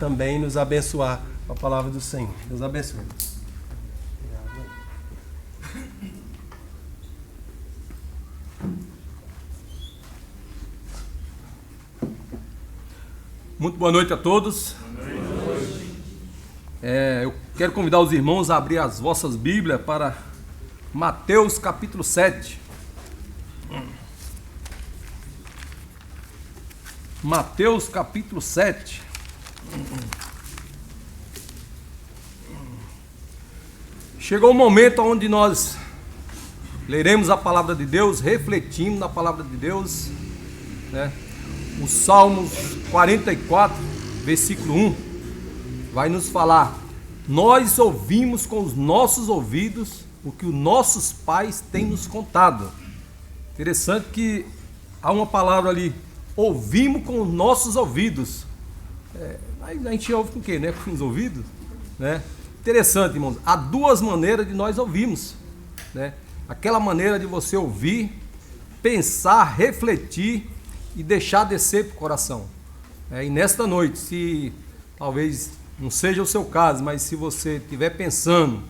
também nos abençoar com a palavra do Senhor. Deus abençoe. Muito boa noite a todos. Eu quero convidar os irmãos a abrir as vossas Bíblias para Mateus capítulo 7. Mateus capítulo 7. Chegou o momento onde nós leremos a palavra de Deus, refletimos na palavra de Deus, né? O Salmos 44, versículo 1, vai nos falar: nós ouvimos com os nossos ouvidos o que os nossos pais têm nos contado. Interessante que há uma palavra ali, ouvimos com os nossos ouvidos. Mas a gente ouve com o quê, né? Com os ouvidos, né? Interessante, irmãos, há duas maneiras de nós ouvirmos, né? Aquela maneira de você ouvir, pensar, refletir e deixar descer para o coração. E nesta noite, se talvez não seja o seu caso, mas se você estiver pensando,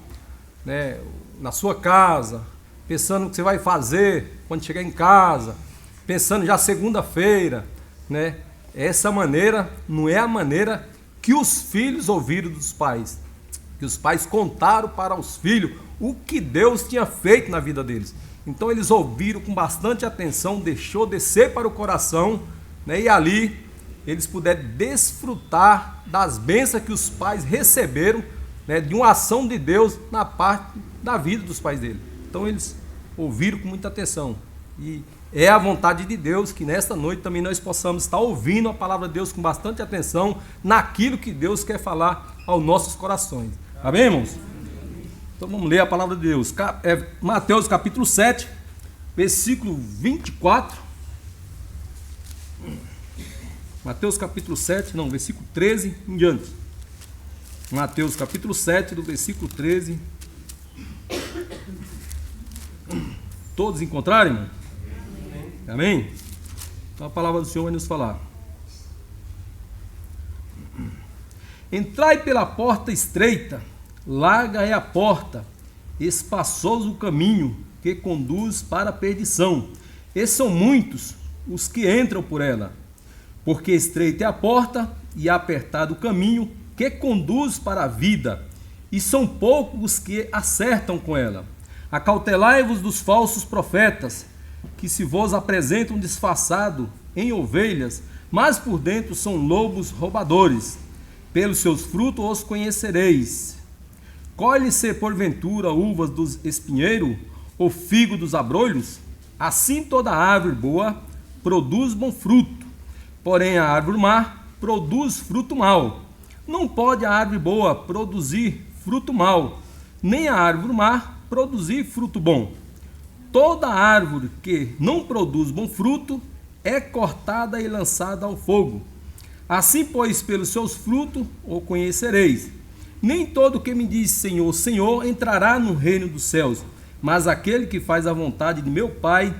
né, na sua casa, pensando no que você vai fazer quando chegar em casa, pensando já segunda-feira, né, essa maneira não é a maneira que os filhos ouviram dos pais, que os pais contaram para os filhos o que Deus tinha feito na vida deles. Então eles ouviram com bastante atenção, deixou descer para o coração, né, e ali eles puderam desfrutar das bênçãos que os pais receberam, né, de uma ação de Deus na parte da vida dos pais dele. Então eles ouviram com muita atenção. E é a vontade de Deus que nesta noite também nós possamos estar ouvindo a palavra de Deus com bastante atenção naquilo que Deus quer falar aos nossos corações. Amém, irmãos? Então vamos ler a palavra de Deus. Mateus capítulo 7, versículo 24. Mateus capítulo 7, não, versículo 13 em diante. Mateus capítulo 7, do versículo 13. Todos encontraram, irmão? Amém? Então a palavra do Senhor vai nos falar: entrai pela porta estreita, larga é a porta, espaçoso o caminho que conduz para a perdição, e são muitos os que entram por ela. Porque estreita é a porta e apertado o caminho que conduz para a vida, e são poucos os que acertam com ela. Acautelai-vos dos falsos profetas, que se vos apresentam disfarçado em ovelhas, mas por dentro são lobos roubadores. Pelos seus frutos os conhecereis. Colhe-se porventura uvas dos espinheiros, ou figo dos abrolhos? Assim toda árvore boa produz bom fruto, porém a árvore má produz fruto mau. Não pode a árvore boa produzir fruto mau, nem a árvore má produzir fruto bom. Toda árvore que não produz bom fruto é cortada e lançada ao fogo. Assim, pois, pelos seus frutos o conhecereis. Nem todo que me diz Senhor, Senhor entrará no reino dos céus, mas aquele que faz a vontade de meu Pai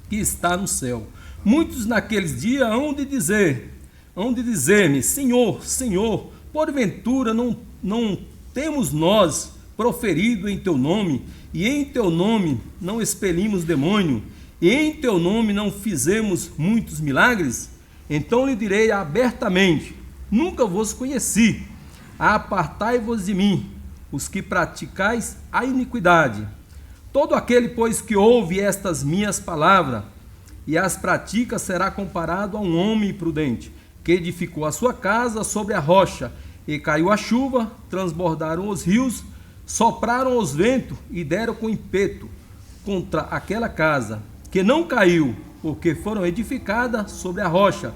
que está no céu. Muitos naqueles dias hão de dizer-me, Senhor, Senhor, porventura não temos nós proferido em teu nome, e em teu nome não expelimos demônio, e em teu nome não fizemos muitos milagres? Então lhe direi abertamente, nunca vos conheci, apartai-vos de mim, os que praticais a iniquidade. Todo aquele, pois, que ouve estas minhas palavras e as pratica, será comparado a um homem prudente, que edificou a sua casa sobre a rocha, e caiu a chuva, transbordaram os rios, sopraram os ventos e deram com ímpeto contra aquela casa, que não caiu, porque foram edificadas sobre a rocha.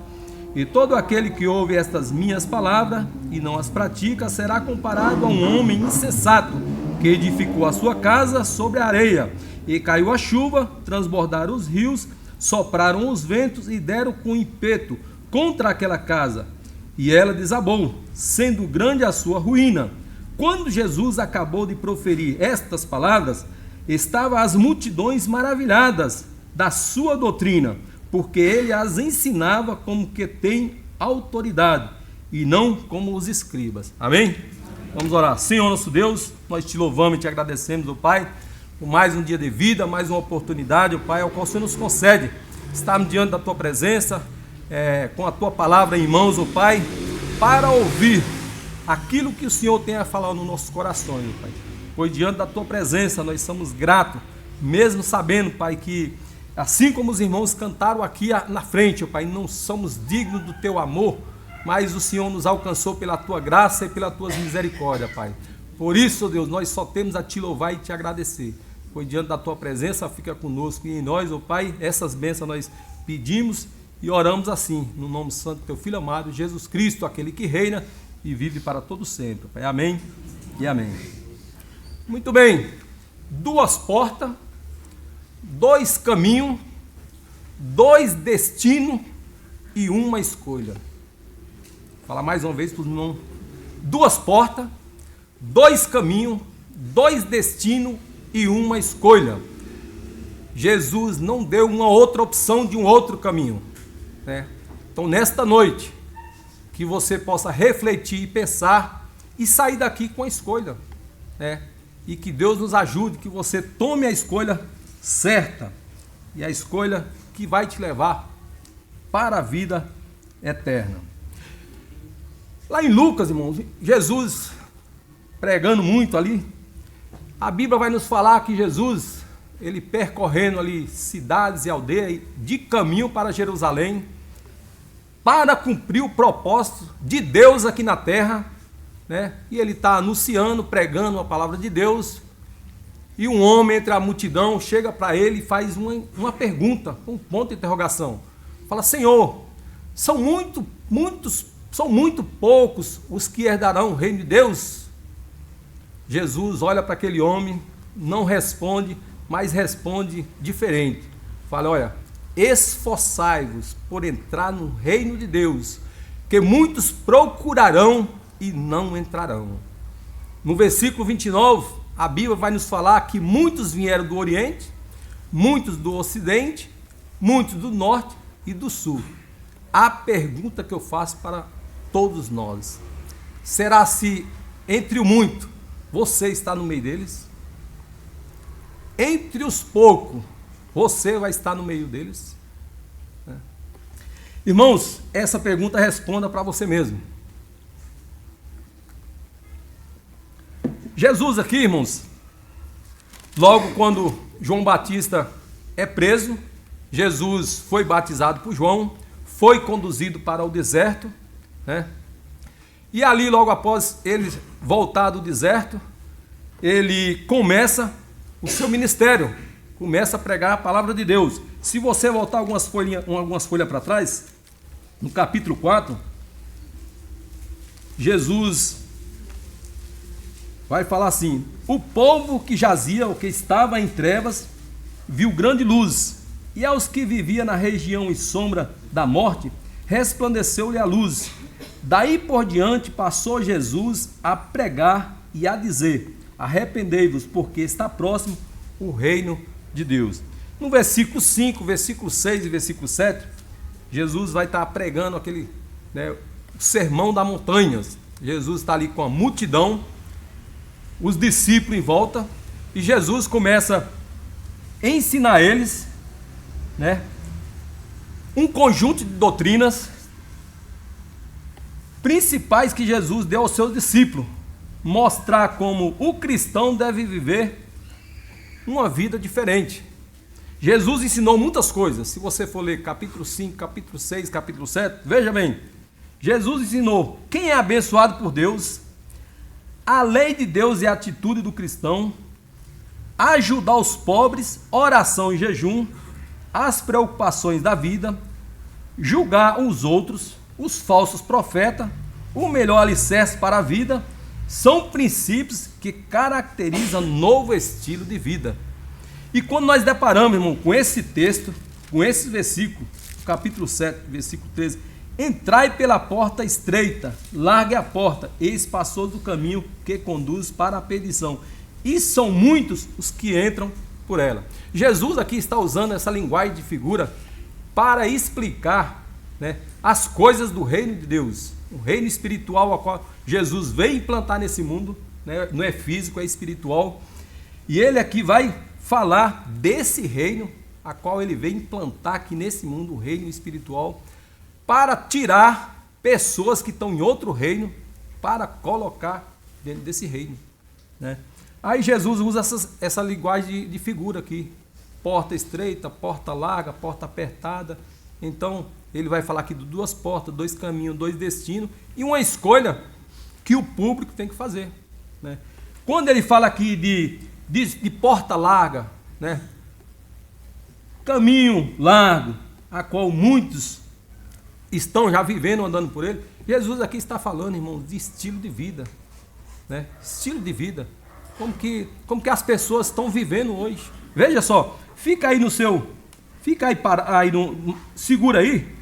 E todo aquele que ouve estas minhas palavras e não as pratica, será comparado a um homem insensato, que edificou a sua casa sobre a areia, e caiu a chuva, transbordaram os rios, sopraram os ventos e deram com ímpeto contra aquela casa, e ela desabou, sendo grande a sua ruína. Quando Jesus acabou de proferir estas palavras, estavam as multidões maravilhadas da sua doutrina, porque ele as ensinava como que tem autoridade, e não como os escribas. Amém? Vamos orar. Senhor nosso Deus, nós te louvamos e te agradecemos, ó Pai, por mais um dia de vida, mais uma oportunidade, ó Pai, ao qual o Senhor nos concede estarmos diante da tua presença, com a tua palavra em mãos, ó Pai, para ouvir aquilo que o Senhor tem a falar nos nossos corações, ó Pai. Pois diante da tua presença nós somos gratos, mesmo sabendo, Pai, que assim como os irmãos cantaram aqui na frente, ó Pai, não somos dignos do teu amor, mas o Senhor nos alcançou pela tua graça e pela tua misericórdia, Pai. Por isso, ó Deus, nós só temos a te louvar e te agradecer. Pois diante da tua presença fica conosco e em nós, ó Pai, essas bênçãos nós pedimos e oramos assim, no nome santo do teu Filho amado, Jesus Cristo, aquele que reina e vive para todo sempre, Pai. Amém e amém. Muito bem, 2 portas, 2 caminhos, 2 destinos e uma escolha. Vou falar mais uma vez para os irmãos. 2 portas, 2 caminhos, 2 destinos e uma escolha. Jesus não deu uma outra opção de um outro caminho, né? Então, nesta noite, que você possa refletir e pensar e sair daqui com a escolha, né? E que Deus nos ajude, que você tome a escolha certa e a escolha que vai te levar para a vida eterna. Lá em Lucas, irmãos, Jesus pregando muito ali, a Bíblia vai nos falar que Jesus, ele percorrendo ali cidades e aldeias de caminho para Jerusalém, para cumprir o propósito de Deus aqui na terra, né? E ele está anunciando, pregando a palavra de Deus, e um homem entre a multidão chega para ele e faz uma pergunta, um ponto de interrogação. Fala: Senhor, são muito poucos os que herdarão o reino de Deus? Jesus olha para aquele homem, não responde, mas responde diferente. Fala: olha, esforçai-vos por entrar no reino de Deus, que muitos procurarão e não entrarão. No versículo 29, a Bíblia vai nos falar que muitos vieram do Oriente, muitos do Ocidente, muitos do Norte e do Sul. A pergunta que eu faço para todos nós: será se entre o muito você está no meio deles? Entre os poucos você vai estar no meio deles? Irmãos, essa pergunta responda para você mesmo. Jesus aqui, irmãos, logo quando João Batista é preso, Jesus foi batizado por João, foi conduzido para o deserto, né? E ali, logo após ele voltar do deserto, ele começa o seu ministério, começa a pregar a palavra de Deus. Se você voltar algumas folhas para trás, no capítulo 4, Jesus vai falar assim: o povo que jazia, ou que estava em trevas, viu grande luz, e aos que viviam na região e sombra da morte, resplandeceu-lhe a luz. Daí por diante passou Jesus a pregar e a dizer: arrependei-vos, porque está próximo o reino de Deus. No versículo 5, versículo 6 e versículo 7, Jesus vai estar pregando aquele, né, o sermão da montanha. Jesus está ali com a multidão, os discípulos em volta, e Jesus começa a ensinar eles, né, um conjunto de doutrinas principais que Jesus deu aos seus discípulos, mostrar como o cristão deve viver uma vida diferente. Jesus ensinou muitas coisas. Se você for ler capítulo 5, capítulo 6, capítulo 7, veja bem, Jesus ensinou quem é abençoado por Deus, a lei de Deus e a atitude do cristão, ajudar os pobres, oração e jejum, as preocupações da vida, julgar os outros, os falsos profetas, o melhor alicerce para a vida. São princípios que caracterizam novo estilo de vida. E quando nós deparamos, irmão, com esse texto, com esse versículo, capítulo 7, versículo 13, entrai pela porta estreita, largue a porta, e espaçoso o caminho que conduz para a perdição, e são muitos os que entram por ela. Jesus aqui está usando essa linguagem de figura para explicar, né, as coisas do reino de Deus. um reino espiritual ao qual Jesus veio implantar nesse mundo, né? Não é físico, é espiritual. E ele aqui vai falar desse reino a qual ele veio implantar aqui nesse mundo, o reino espiritual, para tirar pessoas que estão em outro reino para colocar dentro desse reino, né? Aí Jesus usa essa linguagem de figura aqui, porta estreita, porta larga, porta apertada. Então ele vai falar aqui de duas portas, dois caminhos, dois destinos e uma escolha que o público tem que fazer, né? Quando ele fala aqui de porta larga, né? Caminho largo, a qual muitos estão já vivendo, andando por ele, Jesus aqui está falando, irmão, de estilo de vida, né? Estilo de vida, como que as pessoas estão vivendo hoje. Veja só, fica aí segura aí,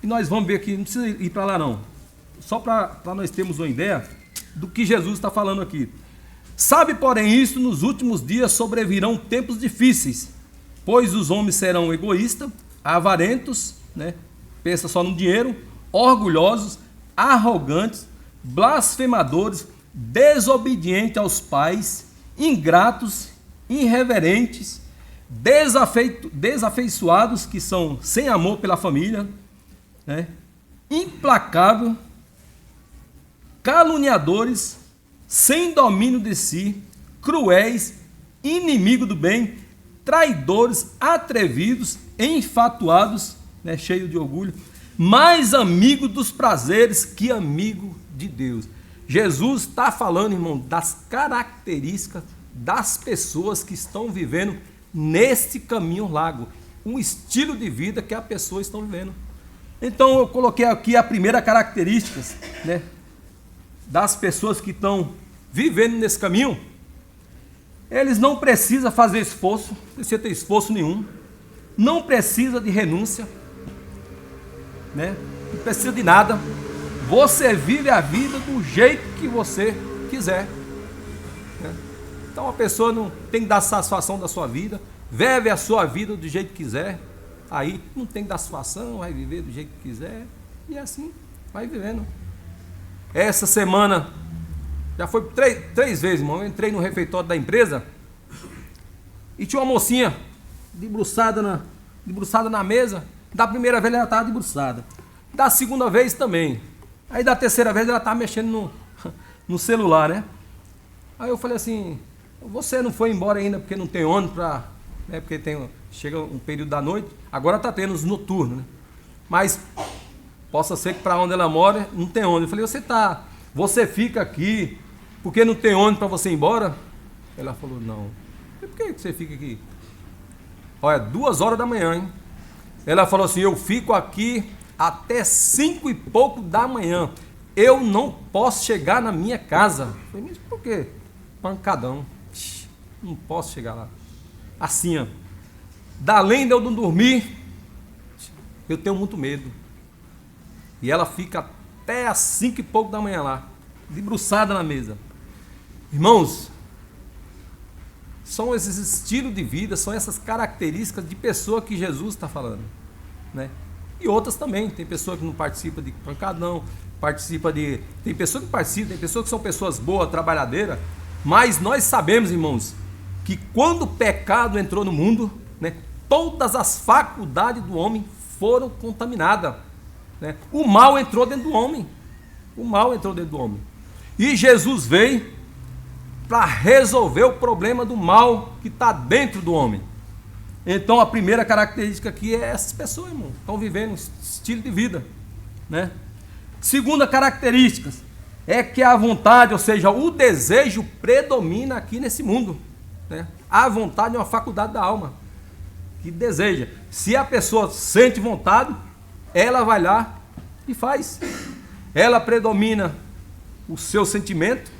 e nós vamos ver aqui, não precisa ir para lá não, só para nós termos uma ideia do que Jesus está falando aqui. Sabe, porém, isso, nos últimos dias sobrevirão tempos difíceis, pois os homens serão egoístas, avarentos, né? Pensa só no dinheiro, orgulhosos, arrogantes, blasfemadores, desobedientes aos pais, ingratos, irreverentes, desafeiçoados, que são sem amor pela família, né? Implacável, caluniadores, sem domínio de si, cruéis, inimigo do bem, traidores, atrevidos, enfatuados, né, cheio de orgulho, mais amigo dos prazeres que amigo de Deus. Jesus está falando, irmão, das características das pessoas que estão vivendo nesse caminho largo, um estilo de vida que as pessoas estão vivendo. Então eu coloquei aqui a primeira característica, né, das pessoas que estão vivendo nesse caminho. Eles não precisam fazer esforço, não precisa ter esforço nenhum, não precisa de renúncia, né? Não precisa de nada. Você vive a vida do jeito que você quiser, né? Então a pessoa não tem que dar satisfação da sua vida, vive a sua vida do jeito que quiser, aí não tem que dar satisfação, vai viver do jeito que quiser, e assim vai vivendo. Essa semana já foi três vezes, irmão. Eu entrei no refeitório da empresa e tinha uma mocinha debruçada na mesa. Da primeira vez ela estava debruçada, da segunda vez também, aí da terceira vez ela estava mexendo no celular, né? Aí eu falei assim: você não foi embora ainda porque não tem ônibus para, né? Porque chega um período da noite, agora está tendo os noturnos, né? Mas possa ser que para onde ela mora não tem ônibus. Eu falei: você fica aqui porque não tem ônibus para você ir embora? Ela falou: não. E por que você fica aqui? Olha, 2 horas da manhã, hein? Ela falou assim: eu fico aqui até 5 e pouco da manhã. Eu não posso chegar na minha casa. Eu falei: mas por quê? Pancadão. Não posso chegar lá. Assim, ó. Além de eu não dormir, eu tenho muito medo. E ela fica até às 5 e pouco da manhã lá, debruçada na mesa. Irmãos, são esses estilos de vida, são essas características de pessoa que Jesus está falando, né? E outras também, tem pessoa que não participa de pancadão, tem pessoa que participa, tem pessoas que são pessoas boas, trabalhadeiras, mas nós sabemos, irmãos, que quando o pecado entrou no mundo, né, todas as faculdades do homem foram contaminadas, né? O mal entrou dentro do homem, e Jesus veio para resolver o problema do mal que está dentro do homem. Então a primeira característica aqui é essas pessoas, irmão, estão vivendo um estilo de vida, né? Segunda característica é que a vontade, ou seja, o desejo predomina aqui nesse mundo, né? A vontade é uma faculdade da alma que deseja. Se a pessoa sente vontade, ela vai lá e faz. Ela predomina o seu sentimento,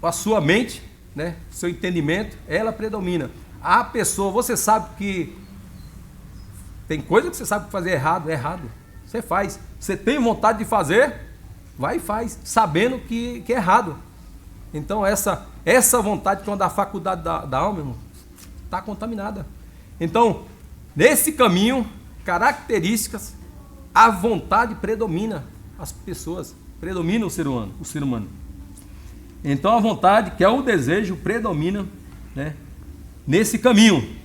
a sua mente, né? Seu entendimento, ela predomina. A pessoa, você sabe que tem coisa que você sabe fazer errado, é errado. Você faz. Você tem vontade de fazer, vai e faz, sabendo que é errado. Então essa vontade, que é uma da faculdade da alma, irmão, está contaminada. Então, nesse caminho, características a vontade predomina as pessoas, predomina o ser humano. Então a vontade, que é o desejo, predomina, né, nesse caminho.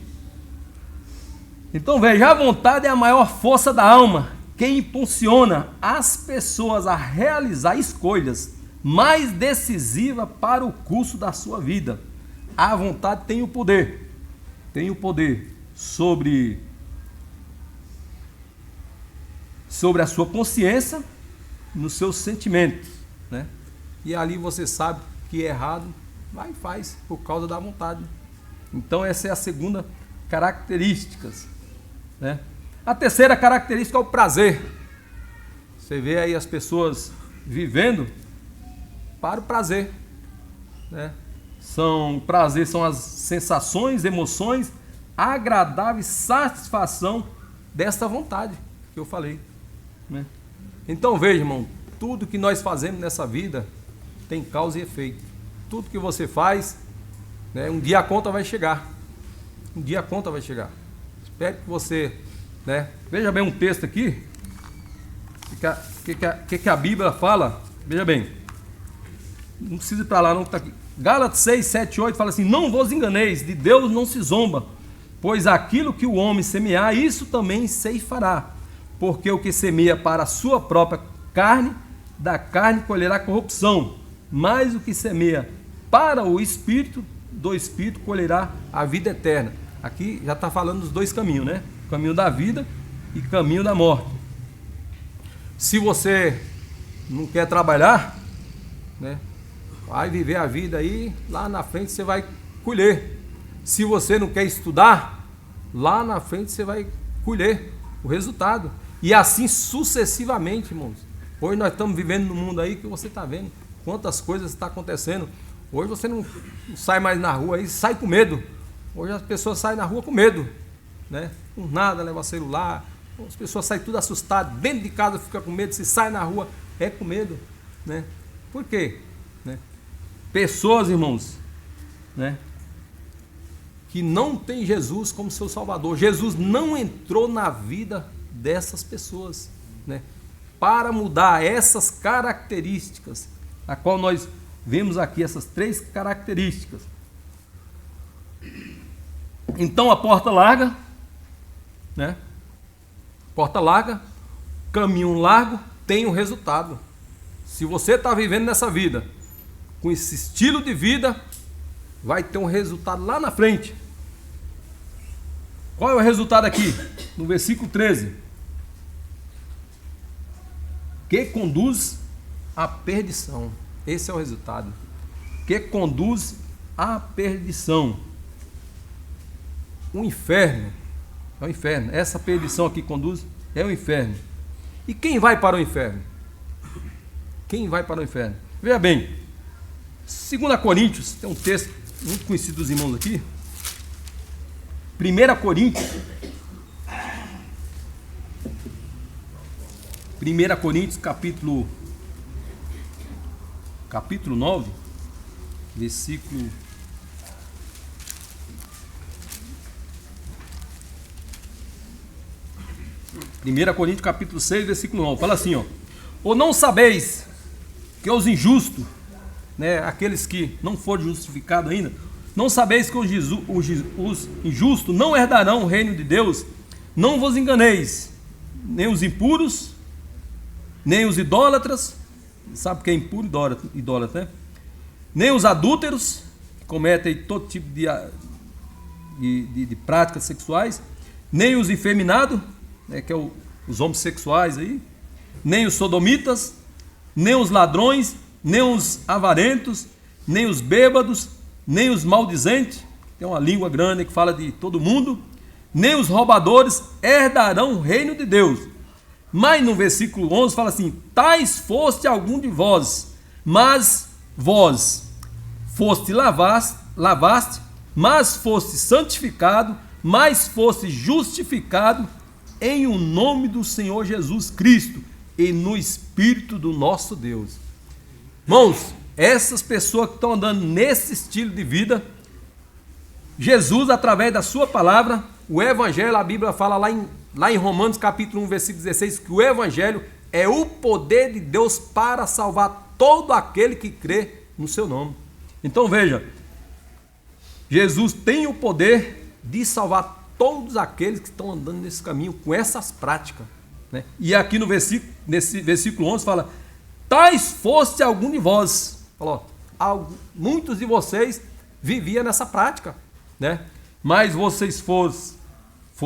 Então veja, a vontade é a maior força da alma, que impulsiona as pessoas a realizar escolhas mais decisivas para o curso da sua vida. A vontade tem o poder sobre a sua consciência, nos seus sentimentos, né? E ali você sabe que é errado, vai e faz, por causa da vontade. Então essa é a segunda característica, né? A terceira característica é o prazer. Você vê aí as pessoas vivendo para o prazer, né? Prazer são as sensações, emoções agradáveis, satisfação dessa vontade que eu falei, né? Então veja, irmão, tudo que nós fazemos nessa vida tem causa e efeito. Tudo que você faz, né, um dia a conta vai chegar. Um dia a conta vai chegar. Espero que você, né, veja bem um texto aqui. O que a Bíblia fala? Veja bem. Não precisa ir para lá, não, está aqui. Gálatas 6, 7, 8 fala assim: não vos enganeis, de Deus não se zomba, pois aquilo que o homem semear, isso também ceifará. Porque o que semeia para a sua própria carne, da carne colherá corrupção, mas o que semeia para o Espírito, do Espírito colherá a vida eterna. Aqui já está falando dos dois caminhos, né? Caminho da vida e caminho da morte. Se você não quer trabalhar, né, vai viver a vida aí, lá na frente você vai colher. Se você não quer estudar, lá na frente você vai colher o resultado. E assim sucessivamente, irmãos. Hoje nós estamos vivendo num mundo aí que você está vendo quantas coisas estão acontecendo. Hoje você não sai mais na rua aí, sai com medo. Hoje as pessoas saem na rua com medo, né? Com nada, leva celular. As pessoas saem tudo assustadas, dentro de casa fica com medo, se sai na rua é com medo, né? Por quê? Né? Pessoas, irmãos, né, que não tem Jesus como seu Salvador. Jesus não entrou na vida dessas pessoas, né, para mudar essas características, a qual nós vemos aqui, essas três características. Então a porta larga, né? Porta larga, caminho largo, tem um resultado. Se você está vivendo nessa vida com esse estilo de vida, vai ter um resultado lá na frente. Qual é o resultado aqui? No versículo 13. Que conduz à perdição. Esse é o resultado. Que conduz à perdição. O inferno. É o inferno. Essa perdição aqui conduz é o inferno. E quem vai para o inferno? Quem vai para o inferno? Veja bem. 2 Coríntios, tem um texto muito conhecido dos irmãos aqui. 1 Coríntios. 1 Coríntios, capítulo 9, versículo 1 Coríntios, capítulo 6, versículo 9, fala assim, ó: ou não sabeis que os injustos, né, aqueles que não foram justificados ainda, não sabeis que os injustos não herdarão o reino de Deus? Não vos enganeis, nem os impuros, nem os idólatras, sabe o que é impuro? Idólatra, né? Nem os adúlteros, que cometem todo tipo de práticas sexuais, nem os efeminados, né, que é os homossexuais aí, nem os sodomitas, nem os ladrões, nem os avarentos, nem os bêbados, nem os maldizentes, tem uma língua grande que fala de todo mundo, nem os roubadores herdarão o reino de Deus. Mas no versículo 11 fala assim: tais foste algum de vós, mas vós foste lavaste, mas foste santificado, mas foste justificado em o nome do Senhor Jesus Cristo e no Espírito do nosso Deus. Irmãos, essas pessoas que estão andando nesse estilo de vida, Jesus, através da sua palavra, o Evangelho, a Bíblia fala lá em lá em Romanos capítulo 1, versículo 16, que o evangelho é o poder de Deus para salvar todo aquele que crê no seu nome. Então veja, Jesus tem o poder de salvar todos aqueles que estão andando nesse caminho com essas práticas, né? E aqui no versículo, nesse versículo 11 fala: tais fosse algum de vós. Falou, muitos de vocês viviam nessa prática, né? Mas vocês foram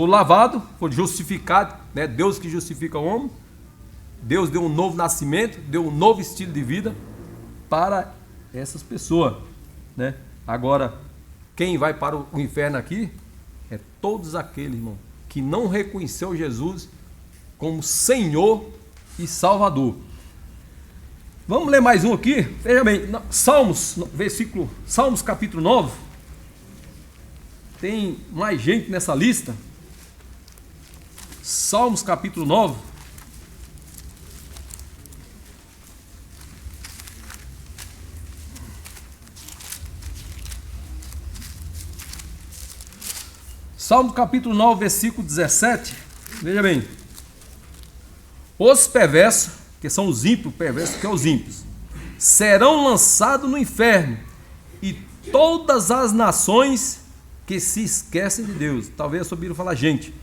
lavados, foram justificados, né? Deus que justifica o homem. Deus deu um novo nascimento, deu um novo estilo de vida para essas pessoas, né? Agora, quem vai para o inferno aqui é todos aqueles, irmão, que não reconheceu Jesus como Senhor e Salvador. Vamos ler mais um aqui? Veja bem, Salmos capítulo 9. Tem mais gente nessa lista. Salmos capítulo 9. Salmo capítulo 9, versículo 17. Veja bem. Os perversos, que são os ímpios, perversos que é os ímpios, serão lançados no inferno, e todas as nações que se esquecem de Deus. Talvez eu ouviram falar gente.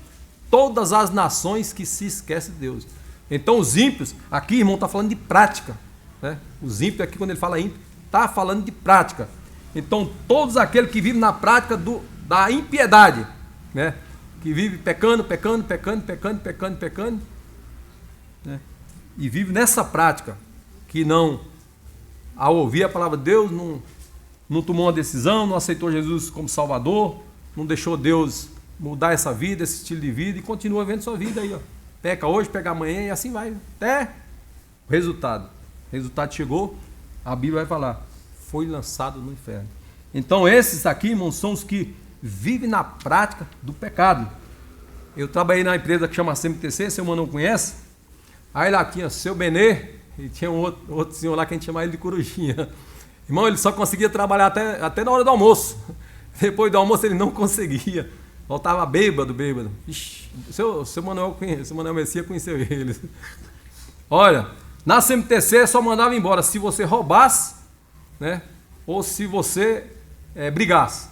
Todas as nações que se esquecem de Deus. Então os ímpios, aqui, irmão, está falando de prática, né? Os ímpios aqui, quando ele fala ímpio, está falando de prática. Então todos aqueles que vivem na prática da impiedade, né? Que vive pecando, né? E vive nessa prática, que não, ao ouvir a palavra de Deus, não tomou uma decisão, não aceitou Jesus como Salvador, não deixou Deus mudar essa vida, esse estilo de vida, e continua vivendo sua vida aí, ó. Peca hoje, pega amanhã, e assim vai, até o resultado. O resultado chegou, a Bíblia vai falar, foi lançado no inferno. Então esses aqui, irmãos, são os que vivem na prática do pecado. Eu trabalhei na empresa que chama CMTC, seu irmão não conhece? Aí lá tinha seu Benê, e tinha um outro senhor lá que a gente chamava ele de Corujinha. Irmão, ele só conseguia trabalhar até na hora do almoço. Depois do almoço ele não conseguia. Voltava bêbado. Ixi, seu Manuel Messias conheceu ele. Olha, na CMTC só mandava embora se você roubasse, né? Ou se você brigasse.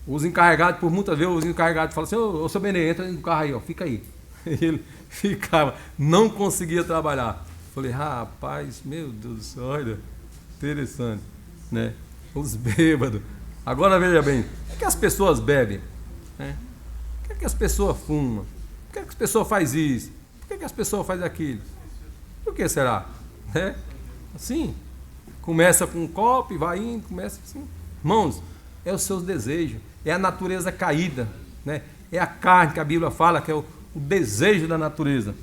Os encarregados, por muitas vezes, os encarregados falam assim: ô seu Benê, entra no carro aí, ó, fica aí. Ele ficava, não conseguia trabalhar. Falei, rapaz, meu Deus do céu, olha, interessante, né? Os bêbados. Agora veja bem, por que as pessoas bebem? Né? Por que as pessoas fumam? Por que as pessoas fazem isso? Por que as pessoas fazem aquilo? Por que será? Né? Assim, começa com um copo e vai indo, começa assim. Irmãos, é os seus desejos, é a natureza caída, né? É a carne que a Bíblia fala, que é o desejo da natureza.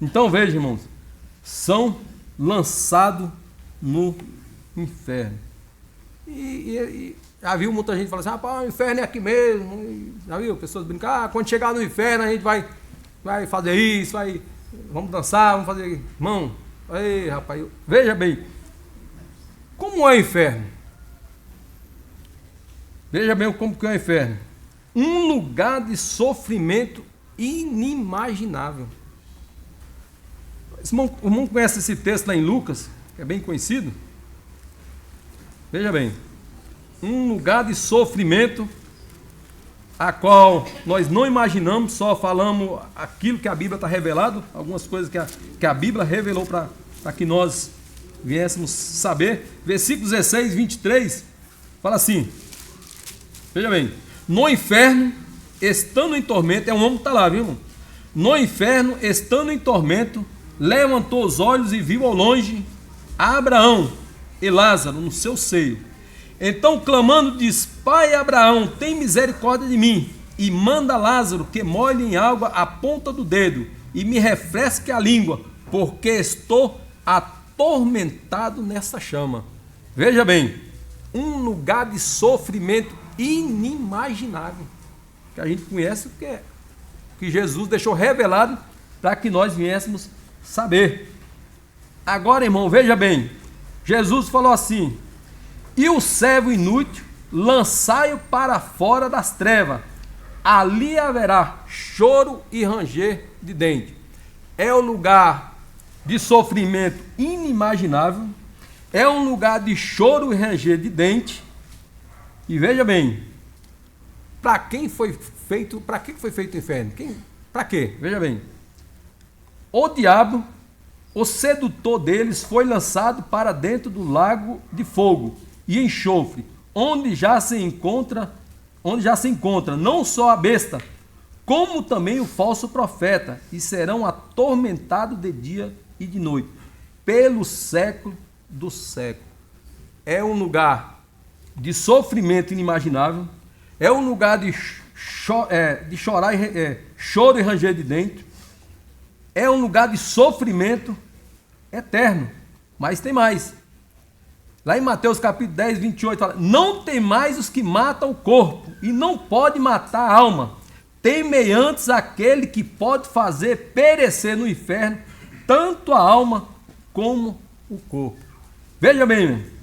Então veja, irmãos, são lançados no inferno. E já viu muita gente falando assim: rapaz, o inferno é aqui mesmo. Já viu pessoas brincar: quando chegar no inferno a gente vai fazer isso, vamos dançar, vamos fazer. Irmão, aí, rapaz, veja bem, como é o inferno? Veja bem como que é o inferno. Um lugar de sofrimento inimaginável. O irmão conhece esse texto lá em Lucas, que é bem conhecido? Veja bem, um lugar de sofrimento a qual nós não imaginamos, só falamos aquilo que a Bíblia está revelado, algumas coisas que a Bíblia revelou para que nós viéssemos saber. Versículo 16, 23, fala assim, veja bem: no inferno, estando em tormento, é um homem que está lá, viu, irmão? No inferno, estando em tormento, levantou os olhos e viu ao longe Abraão e Lázaro no seu seio. Então, clamando, diz: Pai Abraão, tem misericórdia de mim, e manda Lázaro que molhe em água a ponta do dedo e me refresque a língua, porque estou atormentado nessa chama. Veja bem, um lugar de sofrimento inimaginável, que a gente conhece, que Jesus deixou revelado para que nós viéssemos saber. Agora, irmão, veja bem, Jesus falou assim: e o servo inútil lançai-o para fora das trevas, ali haverá choro e ranger de dente. É um lugar de sofrimento inimaginável, é um lugar de choro e ranger de dente. E veja bem, para quem foi feito, para que foi feito o inferno? Para quê? Veja bem, o diabo, o sedutor deles, foi lançado para dentro do lago de fogo e enxofre, onde já se encontra não só a besta, como também o falso profeta, e serão atormentados de dia e de noite, pelo século do século. É um lugar de sofrimento inimaginável, é um lugar de chorar, choro e ranger de dente, é um lugar de sofrimento eterno. Mas tem mais. Lá em Mateus capítulo 10, 28, fala: não tem mais os que matam o corpo, e não pode matar a alma. Temei antes aquele que pode fazer perecer no inferno tanto a alma como o corpo. Veja bem, meu.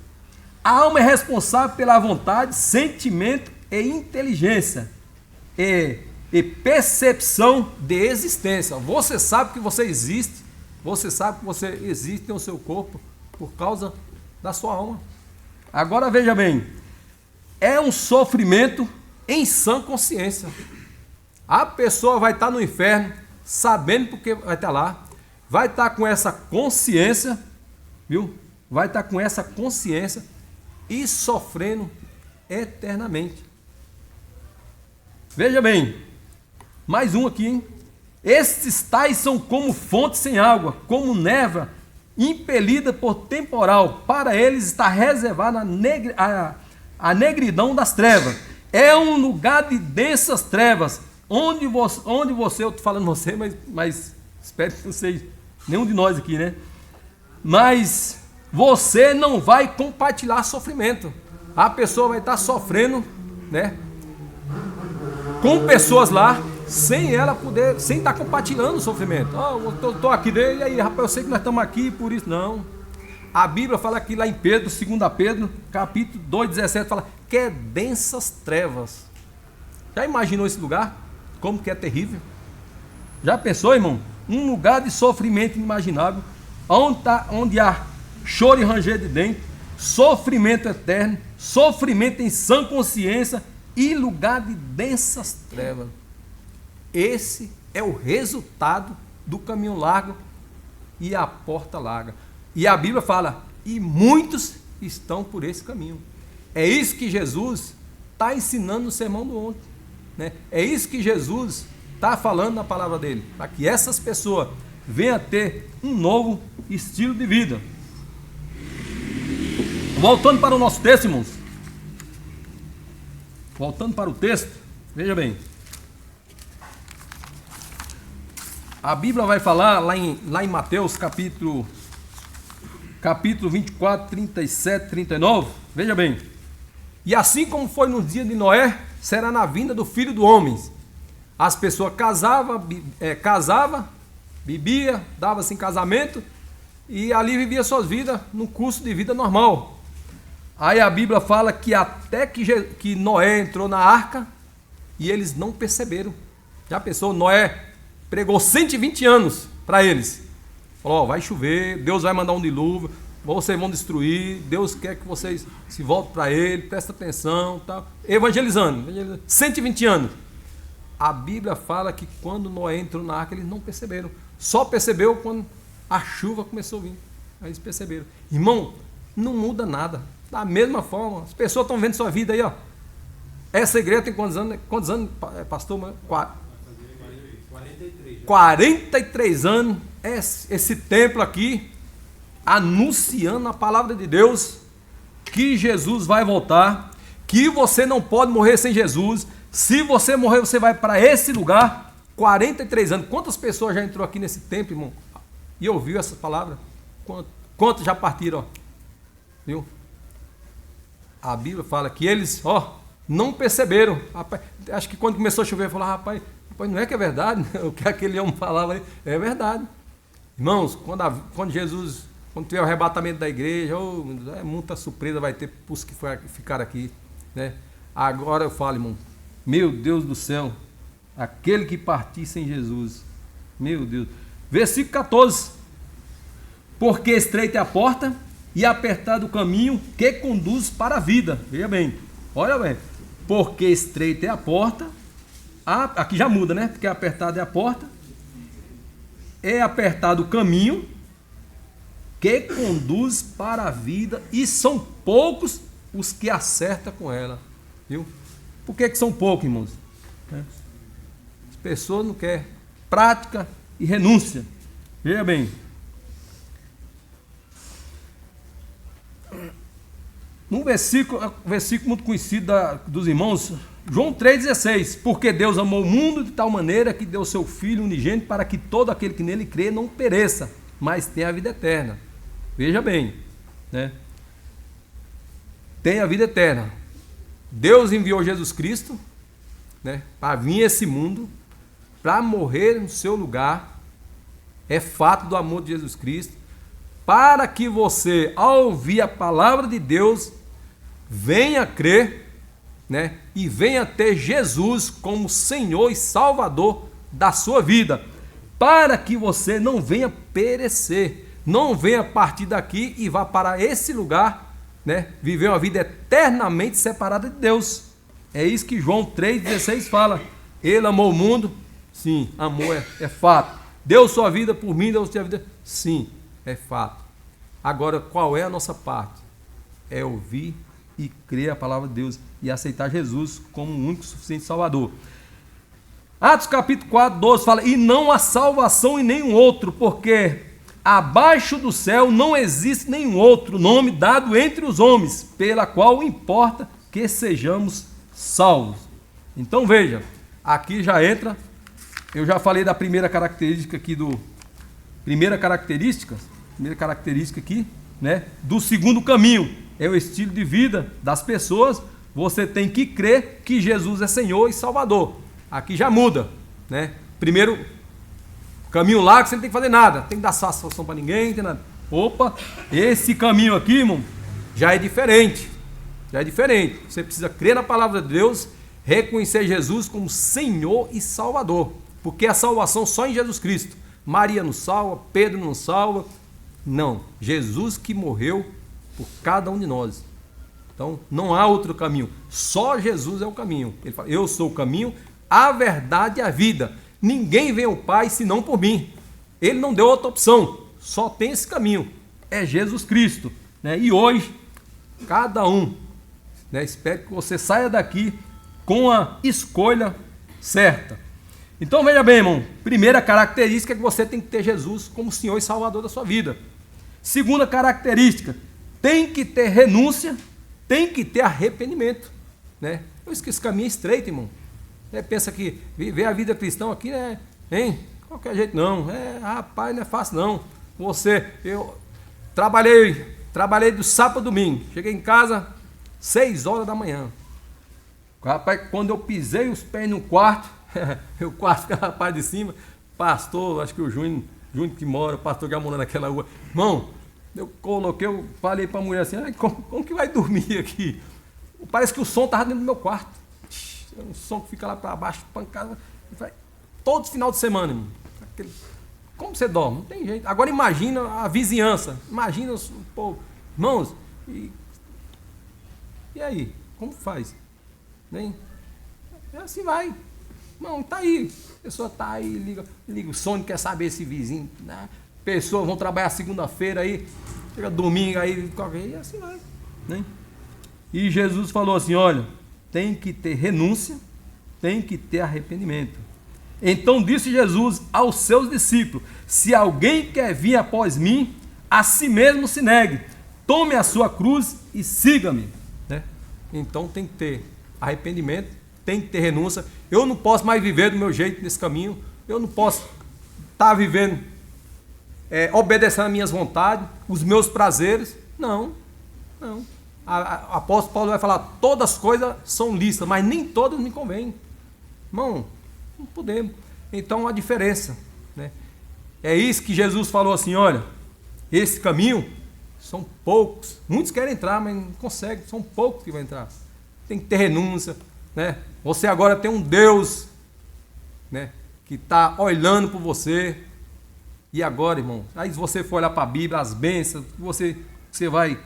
A alma é responsável pela vontade, sentimento e inteligência e percepção de existência. Você sabe que você existe, você sabe que você existe no seu corpo por causa da sua alma. Agora veja bem, é um sofrimento em sã consciência. A pessoa vai estar no inferno, sabendo porque vai estar lá, vai estar com essa consciência, viu? Vai estar com essa consciência e sofrendo eternamente. Veja bem, mais um aqui, hein? Estes tais são como fontes sem água, como névoa impelida por temporal. Para eles está reservada a negridão das trevas. É um lugar de densas trevas, onde você, eu estou falando você, mas espero que não seja nenhum de nós aqui, né? Mas você não vai compartilhar sofrimento. A pessoa vai estar sofrendo, né? Com pessoas lá, sem ela poder, sem estar compartilhando o sofrimento. Eu estou aqui dele, e aí, rapaz, eu sei que nós estamos aqui por isso. Não. A Bíblia fala aqui lá em Pedro, 2 Pedro, capítulo 2,17, fala que é densas trevas. Já imaginou esse lugar? Como que é terrível? Já pensou, irmão? Um lugar de sofrimento inimaginável, onde há choro e ranger de dente, sofrimento eterno, sofrimento em sã consciência e lugar de densas trevas. Esse é o resultado do caminho largo e a porta larga. E a Bíblia fala, e muitos estão por esse caminho. É isso que Jesus está ensinando no Sermão do Monte, né? É isso que Jesus está falando na palavra dele, para que essas pessoas venham a ter um novo estilo de vida. Voltando para o nosso texto, irmãos. Voltando para o texto, veja bem. A Bíblia vai falar lá em Mateus capítulo 24, 37, 39. Veja bem. E assim como foi no dia de Noé, será na vinda do Filho do Homem. As pessoas casavam, bebia, dava-se em casamento e ali vivia suas vidas num curso de vida normal. Aí a Bíblia fala que até que Noé entrou na arca e eles não perceberam. Já pensou? Noé pregou 120 anos para eles. Falou, vai chover, Deus vai mandar um dilúvio, vocês vão destruir, Deus quer que vocês se voltem para Ele, presta atenção, tal. Evangelizando, 120 anos. A Bíblia fala que quando Noé entrou na arca, eles não perceberam. Só percebeu quando a chuva começou a vir. Aí eles perceberam. Irmão, não muda nada. Da mesma forma, as pessoas estão vendo sua vida aí, ó. Essa igreja tem quantos anos? Quantos anos, pastor? 43 anos. Esse templo aqui, anunciando a palavra de Deus, que Jesus vai voltar, que você não pode morrer sem Jesus. Se você morrer, você vai para esse lugar. 43 anos. Quantas pessoas já entrou aqui nesse templo, irmão? E ouviu essa palavra? Quantos já partiram, ó? Viu? A Bíblia fala que eles, ó, não perceberam. Rapaz, acho que quando começou a chover, falaram, rapaz, não é que é verdade? O que aquele homem falava aí, é verdade. Irmãos, quando Jesus, quando tiver o arrebatamento da igreja, muita surpresa vai ter para os que ficaram aqui, né? Agora eu falo, irmão, meu Deus do céu, Aquele que partir sem Jesus. Meu Deus. Versículo 14. Porque estreita é a porta e apertado o caminho que conduz para a vida. Veja bem, olha bem. Porque estreita é a porta, aqui já muda, né? Porque apertado é a porta, é apertado o caminho que conduz para a vida e são poucos os que acertam com ela. Viu? Por que são poucos, irmãos? As pessoas não querem prática e renúncia. Veja bem. Um versículo muito conhecido dos irmãos, João 3,16. Porque Deus amou o mundo de tal maneira que deu seu Filho unigênito para que todo aquele que nele crê não pereça, mas tenha a vida eterna. Veja bem, né? Tem a vida eterna. Deus enviou Jesus Cristo, né, para vir a esse mundo, para morrer no seu lugar. É fato do amor de Jesus Cristo, para que você, ao ouvir a palavra de Deus, venha crer, né, e venha ter Jesus como Senhor e Salvador da sua vida, para que você não venha perecer, não venha partir daqui e vá para esse lugar, né, viver uma vida eternamente separada de Deus. É isso que João 3,16 fala. Ele amou o mundo, sim, amor é fato. Deu sua vida por mim, deu sua vida, sim, é fato. Agora, qual é a nossa parte? É ouvir e crer a palavra de Deus e aceitar Jesus como o único e suficiente Salvador. Atos capítulo 4, 12 fala: e não há salvação em nenhum outro, porque abaixo do céu não existe nenhum outro nome dado entre os homens, pela qual importa que sejamos salvos. Então veja, aqui já entra, eu já falei da primeira característica aqui primeira característica aqui, né, do segundo caminho, é o estilo de vida das pessoas. Você tem que crer que Jesus é Senhor e Salvador. Aqui já muda, né? Primeiro caminho lá que você não tem que fazer nada, tem que dar satisfação para ninguém, não tem nada. Opa, esse caminho aqui, irmão, já é diferente. Já é diferente. Você precisa crer na palavra de Deus, reconhecer Jesus como Senhor e Salvador, porque a salvação só em Jesus Cristo. Maria não salva, Pedro não salva. Não, Jesus que morreu por cada um de nós. Então, não há outro caminho. Só Jesus é o caminho. Ele fala: eu sou o caminho, a verdade e a vida. Ninguém vem ao Pai senão por mim. Ele não deu outra opção. Só tem esse caminho. É Jesus Cristo, né? E hoje, cada um, né, espero que você saia daqui com a escolha certa. Então, veja bem, irmão. Primeira característica é que você tem que ter Jesus como Senhor e Salvador da sua vida. Segunda característica, tem que ter renúncia, tem que ter arrependimento, né? Eu esqueci, esse caminho é estreito, irmão. Você pensa que viver a vida cristã aqui, né? Hein? Qualquer jeito não. Rapaz, não é fácil não. Eu trabalhei do sábado a domingo. Cheguei em casa 6 horas da manhã. Rapaz, quando eu pisei os pés no quarto, o quarto fica na parte de cima, pastor, acho que o Júnior que mora, o pastor que mora naquela rua, irmão, eu falei para a mulher assim: como que vai dormir aqui? Parece que o som estava dentro do meu quarto. Um som que fica lá para baixo, pancada. Todo final de semana, irmão. Como você dorme? Não tem jeito. Agora imagina a vizinhança, imagina o povo. Irmãos, e aí? Como faz? Nem? Assim vai. Não, tá aí. A pessoa tá aí, liga o som, quer saber esse vizinho, né? Pessoas vão trabalhar segunda-feira aí, chega domingo aí, e assim vai, né? E Jesus falou assim: olha, tem que ter renúncia, tem que ter arrependimento. Então disse Jesus aos seus discípulos: se alguém quer vir após mim, a si mesmo se negue, tome a sua cruz e siga-me, né? Então tem que ter arrependimento, tem que ter renúncia. Eu não posso mais viver do meu jeito nesse caminho. Eu não posso estar vivendo, obedecendo às minhas vontades, os meus prazeres. Não. O apóstolo Paulo vai falar: todas as coisas são lícitas, mas nem todas me convêm. Irmão, não podemos. Então há diferença, né? É isso que Jesus falou assim: olha, esse caminho são poucos. Muitos querem entrar, mas não conseguem. São poucos que vão entrar. Tem que ter renúncia, né? Você agora tem um Deus né, que está olhando por você. E agora, irmão, aí se você for olhar para a Bíblia, as bênçãos, você vai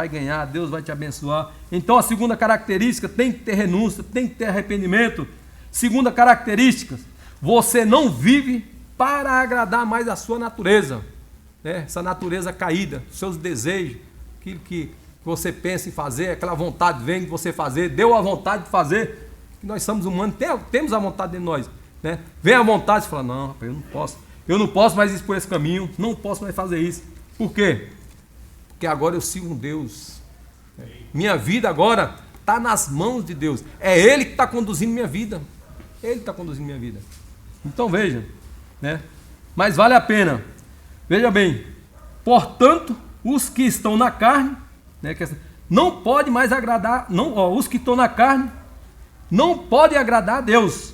ganhar, Deus vai te abençoar. Então a segunda característica, tem que ter renúncia, tem que ter arrependimento. Segunda característica, você não vive para agradar mais a sua natureza, né? Essa natureza caída, seus desejos, aquilo que você pensa em fazer, aquela vontade vem de você fazer, deu a vontade de fazer, que nós somos humanos, temos a vontade de nós, né? Vem a vontade e fala, não, rapaz, eu não posso mais ir por esse caminho, não posso mais fazer isso. Por quê? Porque agora eu sigo um Deus. Minha vida agora está nas mãos de Deus. É Ele que está conduzindo minha vida. Ele está conduzindo minha vida. Então veja, né? Mas vale a pena. Veja bem, portanto, os que estão na carne, né, não pode mais agradar, os que estão na carne não podem agradar a Deus.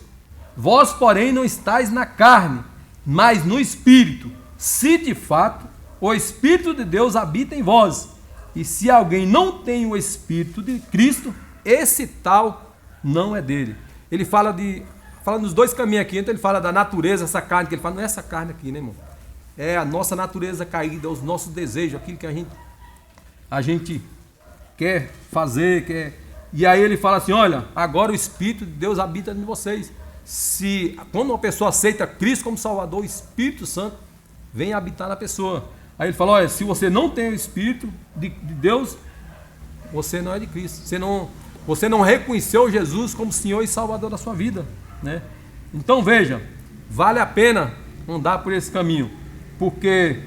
Vós, porém, não estáis na carne, mas no Espírito, se de fato o Espírito de Deus habita em vós. E se alguém não tem o Espírito de Cristo, esse tal não é dele. Ele fala nos dois caminhos aqui, então ele fala da natureza, essa carne, que ele fala, não é essa carne aqui, né, irmão? É a nossa natureza caída, os nossos desejos, aquilo que a gente quer fazer, E aí ele fala assim, olha, agora o Espírito de Deus habita em vocês. Quando uma pessoa aceita Cristo como Salvador, o Espírito Santo vem habitar na pessoa. Aí ele fala, olha, se você não tem o Espírito de Deus, você não é de Cristo. Você não reconheceu Jesus como Senhor e Salvador da sua vida, né? Então veja, vale a pena andar por esse caminho, porque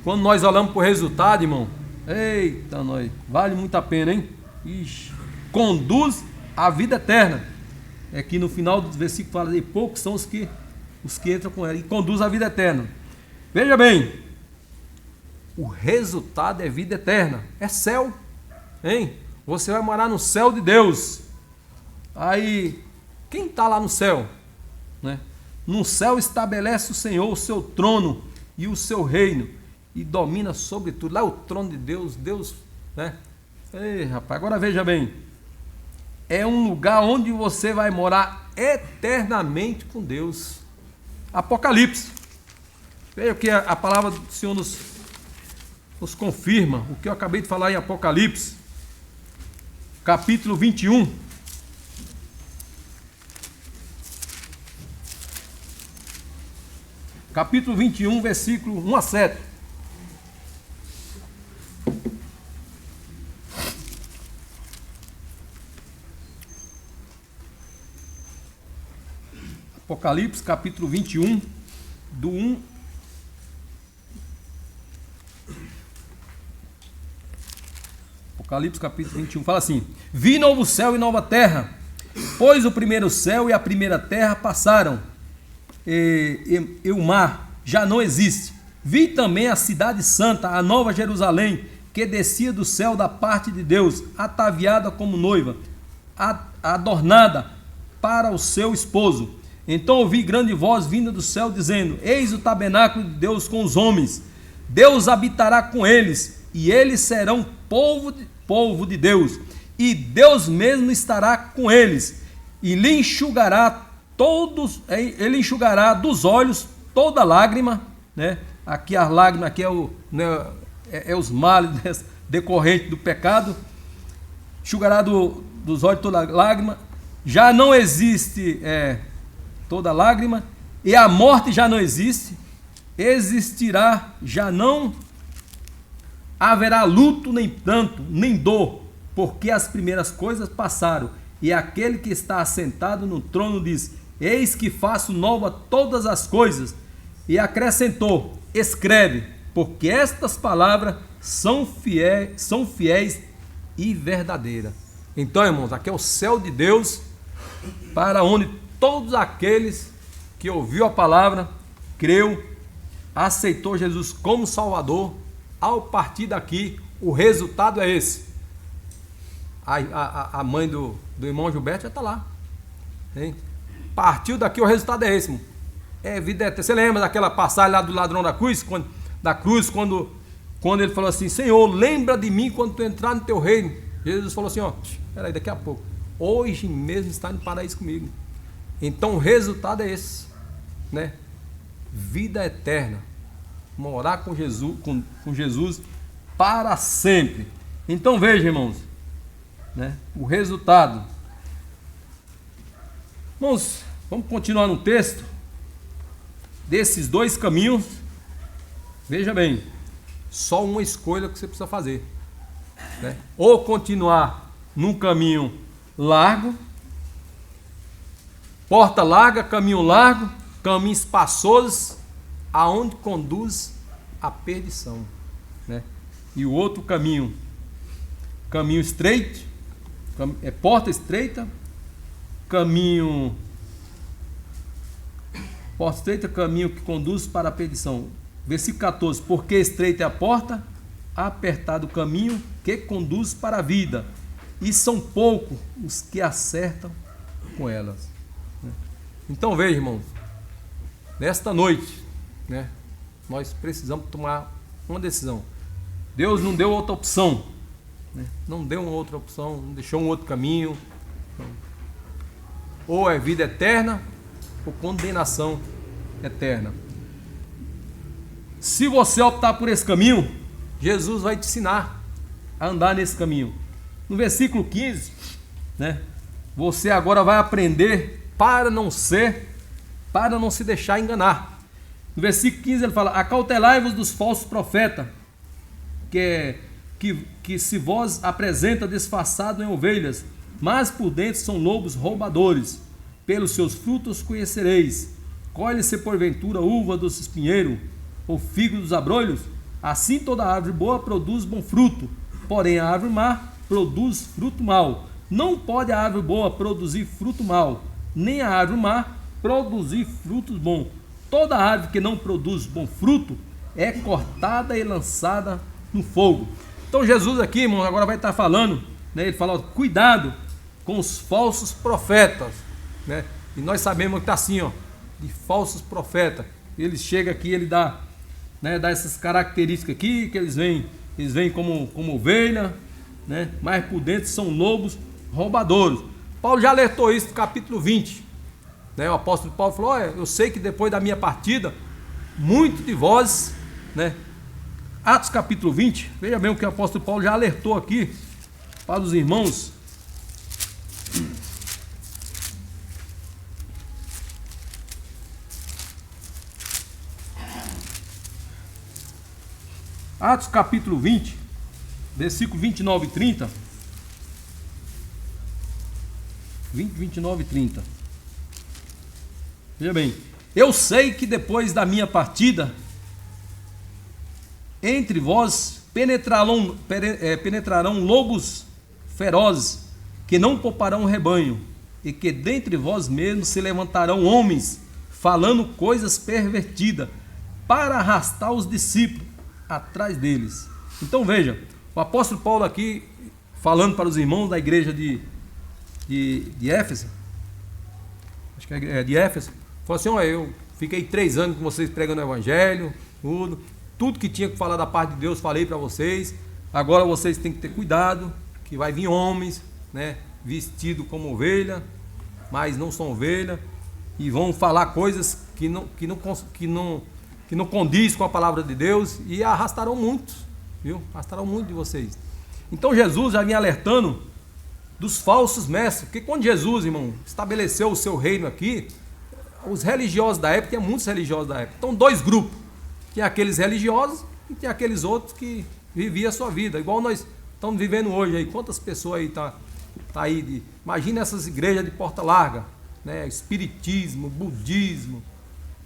quando nós olhamos para o resultado, irmão, eita, vale muito a pena, hein? Ixi, conduz à vida eterna. É que no final do versículo fala, e poucos são os que entram com ela, e conduz à vida eterna. Veja bem, o resultado é vida eterna, é céu, hein? Você vai morar no céu de Deus. Aí, quem está lá no céu, né? No céu estabelece o Senhor o seu trono e o seu reino, e domina sobre tudo. Lá é o trono de Deus, né? Ei, rapaz, agora veja bem, é um lugar onde você vai morar eternamente com Deus. Apocalipse. Veja que a palavra do Senhor nos confirma o que eu acabei de falar em Apocalipse, capítulo 21. Capítulo 21, versículo 1 a 7. Apocalipse, capítulo 21, do 1. Apocalipse, capítulo 21, fala assim: Vi novo céu e nova terra, pois o primeiro céu e a primeira terra passaram, e o mar já não existe. Vi também a cidade santa, a nova Jerusalém, que descia do céu da parte de Deus, ataviada como noiva, adornada para o seu esposo. Então ouvi grande voz vinda do céu, dizendo: Eis o tabernáculo de Deus com os homens. Deus habitará com eles, e eles serão povo de Deus. E Deus mesmo estará com eles, e lhe enxugará ele enxugará dos olhos toda lágrima, né? Aqui as lágrimas, aqui os males decorrentes do pecado. Enxugará dos olhos toda lágrima. Já não existe toda lágrima, e a morte já não existe, existirá, já não haverá luto, nem pranto, nem dor, porque as primeiras coisas passaram. E aquele que está assentado no trono diz: Eis que faço nova todas as coisas. E acrescentou: Escreve, porque estas palavras são fiéis e verdadeiras. Então, irmãos, aqui é o céu de Deus, para onde todos aqueles que ouviu a palavra, creu, aceitou Jesus como Salvador, ao partir daqui, o resultado é esse. A mãe do irmão Gilberto já está lá, hein? Partiu daqui, o resultado é esse, irmão. É vida eterna. Você lembra daquela passagem lá do ladrão da cruz, quando ele falou assim: Senhor, lembra de mim quando tu entrar no teu reino. Jesus falou assim: ó, espera aí, daqui a pouco, hoje mesmo está no paraíso comigo. Então o resultado é esse, né? Vida eterna, morar com Jesus, com Jesus para sempre. Então veja, irmãos, né? O resultado. Irmãos, vamos continuar no texto desses dois caminhos. Veja bem, só uma escolha que você precisa fazer, né? Ou continuar num caminho largo, porta larga, caminho largo, caminho espaçoso, aonde conduz à perdição, né? E o outro caminho, caminho estreito, porta estreita, porta estreita, caminho que conduz para a perdição. Versículo 14, porque estreita é a porta, apertado o caminho que conduz para a vida, e são poucos os que acertam com elas. Então veja, irmãos, nesta noite, né, nós precisamos tomar uma decisão. Deus não deu outra opção, né? Não deu uma outra opção, não deixou um outro caminho. Ou é vida eterna, ou condenação eterna. Se você optar por esse caminho, Jesus vai te ensinar a andar nesse caminho. No versículo 15, né, você agora vai aprender para não se deixar enganar. No versículo 15 ele fala: acautelai-vos dos falsos profetas, que se vós apresenta disfarçado em ovelhas, mas por dentro são lobos roubadores. Pelos seus frutos conhecereis. Colhe-se porventura uva dos espinheiros, ou figo dos abrolhos? Assim toda árvore boa produz bom fruto, porém a árvore má produz fruto mau. Não pode a árvore boa produzir fruto mau, nem a árvore má produzir frutos bons. Toda árvore que não produz bom fruto é cortada e lançada no fogo. Então Jesus aqui, irmão, agora vai estar falando, né? Ele fala: cuidado com os falsos profetas, né? E nós sabemos que está assim, ó, de falsos profetas. Ele chega aqui, ele dá, né, dá essas características aqui, que eles vêm como ovelha, né? Mas por dentro são lobos roubadores. Paulo já alertou isso no capítulo 20, né? O apóstolo Paulo falou: olha, eu sei que depois da minha partida, muitos de vós, né? Atos capítulo 20, veja bem o que o apóstolo Paulo já alertou aqui para os irmãos. Atos capítulo 20, versículo 29 e 30. 29 e 30. Veja bem: eu sei que depois da minha partida, entre vós penetrarão lobos ferozes, que não pouparão o rebanho, e que dentre vós mesmos se levantarão homens, falando coisas pervertidas, para arrastar os discípulos atrás deles. Então veja, o apóstolo Paulo aqui, falando para os irmãos da igreja de Éfeso, acho que é de Éfeso, falou assim: olha, eu fiquei 3 anos com vocês pregando o evangelho, tudo que tinha que falar da parte de Deus falei para vocês. Agora vocês têm que ter cuidado, que vai vir homens, né, vestidos como ovelha, mas não são ovelha, e vão falar coisas que não condiz com a palavra de Deus, e arrastarão muitos, viu? Arrastarão muito de vocês. Então Jesus já vinha alertando dos falsos mestres, porque quando Jesus, irmão, estabeleceu o seu reino aqui, os religiosos da época, tinha muitos religiosos da época. Então 2 grupos, tinha aqueles religiosos e tinha aqueles outros que viviam a sua vida, igual nós estamos vivendo hoje aí. Quantas pessoas aí tá aí, imagina essas igrejas de porta larga, né? Espiritismo, budismo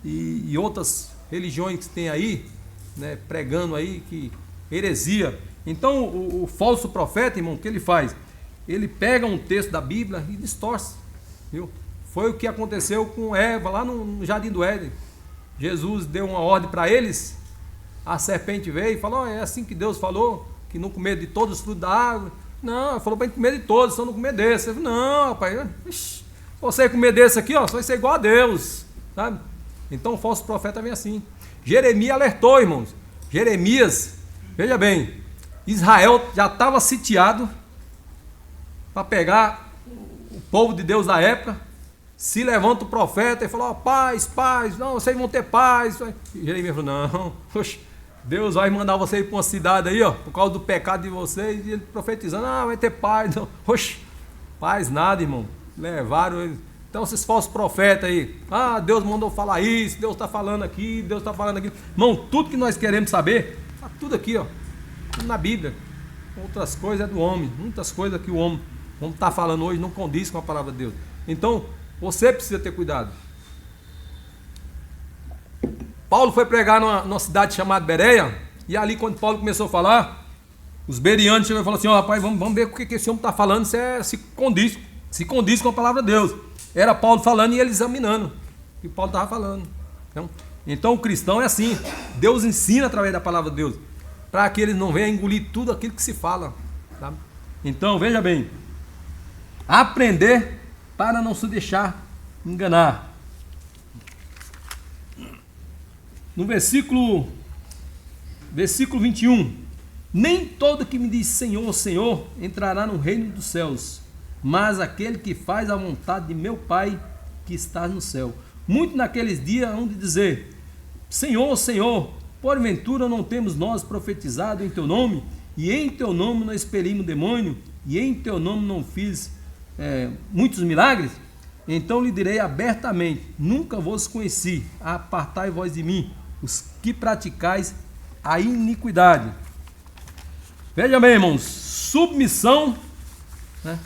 e outras religiões que tem aí, né, pregando aí que heresia. Então o falso profeta, irmão, o que ele faz? Ele pega um texto da Bíblia e distorce, viu? Foi o que aconteceu com Eva lá no Jardim do Éden. Jesus deu uma ordem para eles, a serpente veio e falou: é assim que Deus falou, que não comer de todos os frutos da árvore. Não, falou para a gente comer de todos, só não comer desse. Eu falei: não, rapaz, você comer desse aqui, ó, você vai ser igual a Deus, sabe? Então o falso profeta vem assim. Jeremias alertou, irmãos. Jeremias, veja bem, Israel já estava sitiado para pegar o povo de Deus da época, Se levanta o profeta e fala, ó, paz, paz, não, vocês vão ter paz. E Jeremias falou, não, oxe, Deus vai mandar vocês para uma cidade aí, ó, por causa do pecado de vocês. E ele profetizando, vai ter paz. Não. Oxe, paz nada, irmão. Levaram eles. Então, esses falsos profetas aí, Deus mandou falar isso, Deus está falando aqui, Deus está falando aqui. Irmão, tudo que nós queremos saber, está tudo aqui, ó, tudo na Bíblia. Outras coisas é do homem, muitas coisas que o homem, como está falando hoje, não condiz com a palavra de Deus. Então, você precisa ter cuidado. Paulo foi pregar numa cidade chamada Bereia, e ali quando Paulo começou a falar, os berianos chegaram e falaram assim, rapaz, vamos ver o que esse homem está falando, se condiz com a palavra de Deus. Era Paulo falando e ele examinando o que Paulo estava falando. Então o cristão é assim, Deus ensina através da palavra de Deus, para que eles não venham engolir tudo aquilo que se fala. Tá? Então, veja bem, aprender para não se deixar enganar. No versículo 21, nem todo que me diz Senhor, Senhor, entrará no reino dos céus, mas aquele que faz a vontade de meu Pai que está no céu. Muito naqueles dias hão de dizer, Senhor, Senhor, porventura não temos nós profetizado em teu nome, e em teu nome não expelimos demônio, e em teu nome não fiz muitos milagres? Então lhe direi abertamente, nunca vos conheci, apartai vós de mim, os que praticais a iniquidade. Veja bem, irmãos, submissão, né?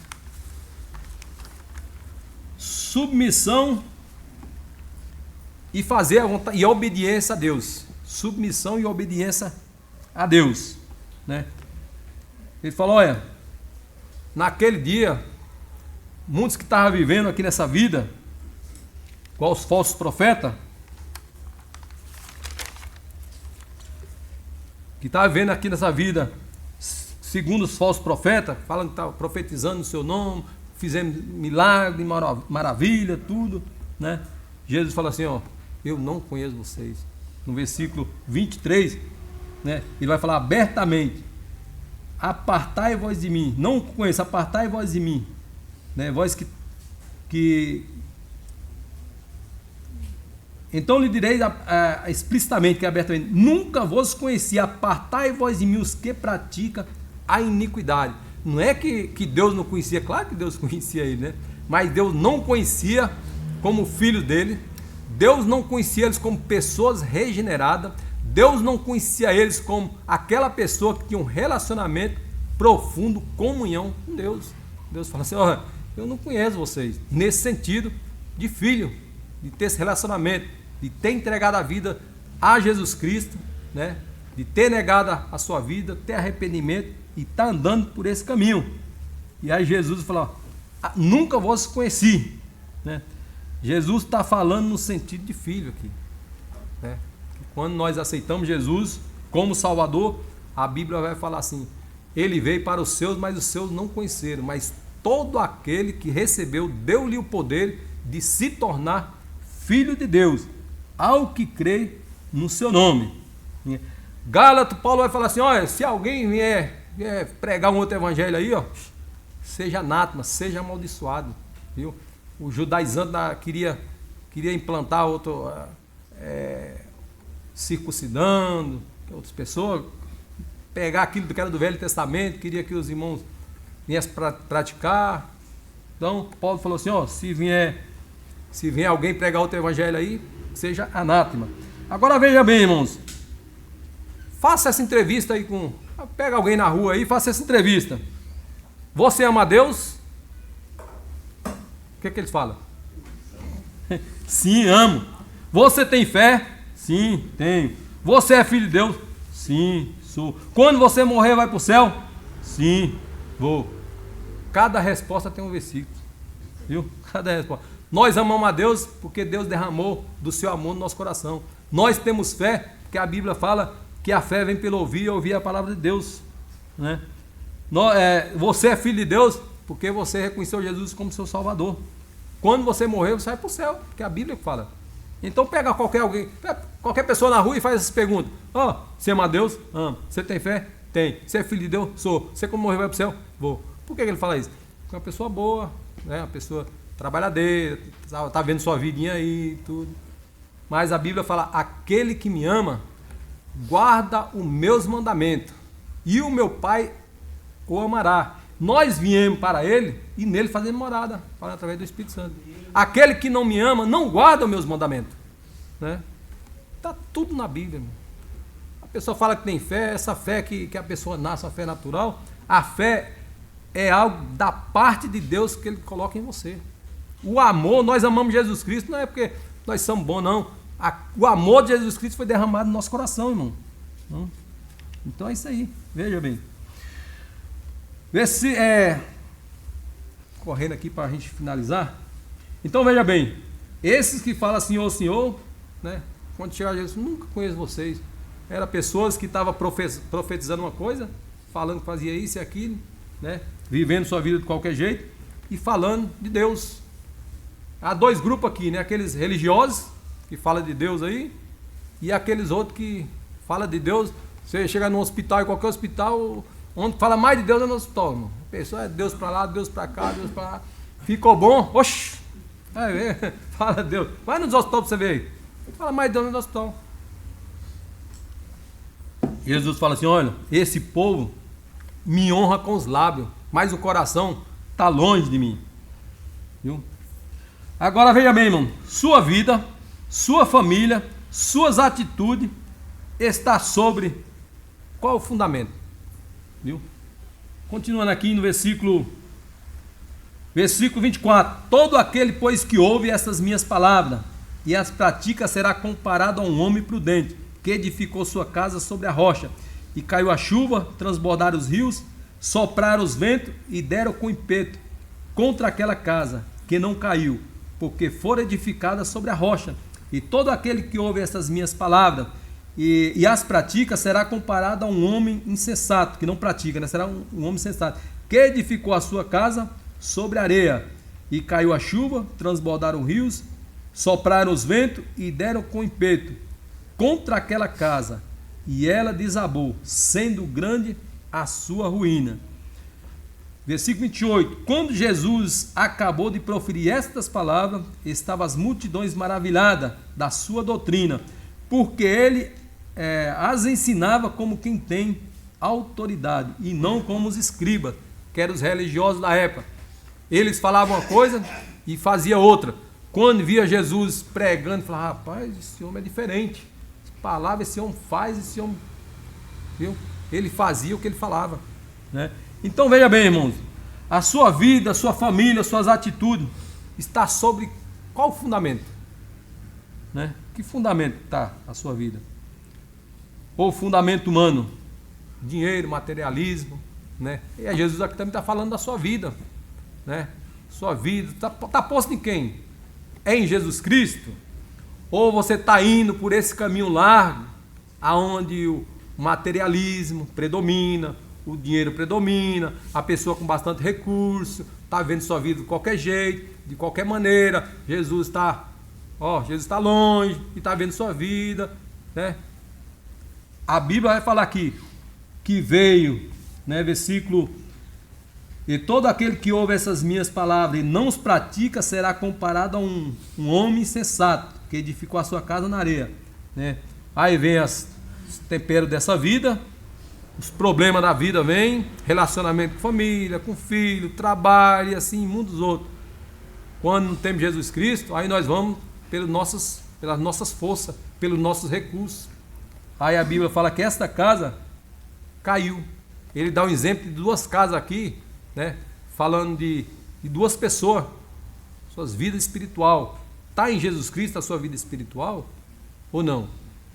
Submissão e fazer a vontade, e a obediência a Deus. Submissão e obediência a Deus, né? Ele falou, olha, naquele dia, muitos que estavam vivendo aqui nessa vida, igual os falsos profetas, que estavam vivendo aqui nessa vida, segundo os falsos profetas, falando que estavam profetizando o seu nome, fizemos milagre, maravilha, tudo, né? Jesus fala assim, ó, eu não conheço vocês. No versículo 23, né, ele vai falar abertamente, apartai vós de mim, não conheço, apartai vós de mim, né, vós que então lhe direi explicitamente, que é abertamente, nunca vos conheci, apartai vós de mim os que praticam a iniquidade. Não é que Deus não conhecia, claro que Deus conhecia ele, né? Mas Deus não conhecia como filho dele, Deus não conhecia eles como pessoas regeneradas, Deus não conhecia eles como aquela pessoa que tinha um relacionamento profundo, comunhão com Deus. Deus fala assim, ó, eu não conheço vocês, nesse sentido de filho, de ter esse relacionamento, de ter entregado a vida a Jesus Cristo, né? De ter negado a sua vida, ter arrependimento e estar andando por esse caminho. E aí Jesus falou, nunca vos conheci, né? Jesus está falando no sentido de filho aqui, né? Quando nós aceitamos Jesus como Salvador, a Bíblia vai falar assim, ele veio para os seus, mas os seus não conheceram, mas todo aquele que recebeu, deu-lhe o poder de se tornar filho de Deus, ao que crê no seu nome. Gálatas, Paulo vai falar assim, olha, se alguém vier pregar um outro evangelho aí, ó, seja anátema, seja amaldiçoado, viu? O judaizante queria implantar outro, circuncidando, outras pessoas, pegar aquilo que era do Velho Testamento, queria que os irmãos viessem para praticar. Então, Paulo falou assim, ó, se vier alguém pregar outro evangelho aí, seja anátema. Agora veja bem, irmãos, faça essa entrevista aí pega alguém na rua aí, faça essa entrevista. Você ama a Deus? O que eles falam? Sim, amo. Você tem fé? Sim, tenho. Você é filho de Deus? Sim, sou. Quando você morrer, vai para o céu? Sim, vou. Cada resposta tem um versículo, viu? Cada resposta. Nós amamos a Deus porque Deus derramou do seu amor no nosso coração. Nós temos fé porque a Bíblia fala que a fé vem pelo ouvir e ouvir a palavra de Deus, né? Você é filho de Deus porque você reconheceu Jesus como seu Salvador. Quando você morrer, você vai para o céu, porque é a Bíblia que fala. Então pega qualquer pessoa na rua e faz essas perguntas. Você ama a Deus? Amo. Você tem fé? Tem. Você é filho de Deus? Sou. Você quando morrer vai para o céu? Vou. Por que ele fala isso? Porque é uma pessoa boa, né? Uma pessoa trabalhadeira, tá vendo sua vidinha aí e tudo. Mas a Bíblia fala, aquele que me ama, guarda os meus mandamentos, e o meu Pai o amará. Nós viemos para ele e nele fazemos morada, através do Espírito Santo. Aquele que não me ama, não guarda os meus mandamentos. Né? Está tudo na Bíblia. Irmão. A pessoa fala que tem fé, essa fé que a pessoa nasce, a fé natural, a fé é algo da parte de Deus que ele coloca em você. O amor, nós amamos Jesus Cristo, não é porque nós somos bons, não. O amor de Jesus Cristo foi derramado no nosso coração, irmão. Então é isso aí, veja bem. Correndo aqui para a gente finalizar. Então veja bem, esses que falam Senhor, Senhor, né? Quando chegar Jesus, nunca conheço vocês. Eram pessoas que estavam profetizando uma coisa, falando que fazia isso e aquilo, né? Vivendo sua vida de qualquer jeito e falando de Deus. Há dois grupos aqui, né? Aqueles religiosos que falam de Deus aí e aqueles outros que falam de Deus. Você chega num hospital, em qualquer hospital, onde fala mais de Deus é no hospital, irmão. A pessoa é Deus para lá, Deus para cá, Deus para lá. Ficou bom? Oxi! Fala Deus. Vai nos hospitais para você ver aí. Fala mais de Deus no hospital. Jesus fala assim, olha, esse povo me honra com os lábios, mas o coração está longe de mim. Viu? Agora veja bem, irmão, sua vida, sua família, suas atitudes está sobre qual o fundamento? Viu? Continuando aqui no versículo 24. Todo aquele, pois, que ouve essas minhas palavras e as pratica será comparado a um homem prudente, que edificou sua casa sobre a rocha, e caiu a chuva, transbordaram os rios, sopraram os ventos e deram com impeto contra aquela casa, que não caiu, porque fora edificada sobre a rocha. E todo aquele que ouve essas minhas palavras e as pratica será comparado a um homem insensato, que não pratica, né? Será um homem sensato, que edificou a sua casa sobre a areia, e caiu a chuva, transbordaram os rios, sopraram os ventos e deram com impeto contra aquela casa, e ela desabou, sendo grande a sua ruína. Versículo 28. Quando Jesus acabou de proferir estas palavras, estavam as multidões maravilhadas da sua doutrina, porque ele as ensinava como quem tem autoridade, e não como os escribas, que eram os religiosos da época. Eles falavam uma coisa e faziam outra. Quando via Jesus pregando, falava, rapaz, esse homem é diferente. Palavra, esse homem faz, esse homem... Viu? Ele fazia o que ele falava. Né? Então veja bem, irmãos, a sua vida, a sua família, suas atitudes, está sobre qual fundamento? Né? Que fundamento está a sua vida? Ou fundamento humano? Dinheiro, materialismo, né? E Jesus aqui também está falando da sua vida, né? Sua vida, está posto em quem? É em Jesus Cristo? Ou você está indo por esse caminho largo, aonde o materialismo predomina, o dinheiro predomina, a pessoa com bastante recurso, está vendo sua vida de qualquer jeito, de qualquer maneira, Jesus está longe e está vendo sua vida, né? A Bíblia vai falar aqui, que veio, né, versículo, e todo aquele que ouve essas minhas palavras e não os pratica será comparado a um homem insensato, que edificou a sua casa na areia, né? Aí vem os temperos dessa vida, os problemas da vida vêm, relacionamento com família, com filho, trabalho e assim, muitos outros. Quando não temos Jesus Cristo, aí nós vamos pelas nossas forças, pelos nossos recursos. Aí a Bíblia fala que esta casa caiu. Ele dá um exemplo de duas casas aqui, né? Falando de duas pessoas, suas vidas espiritual. Está em Jesus Cristo a sua vida espiritual ou não?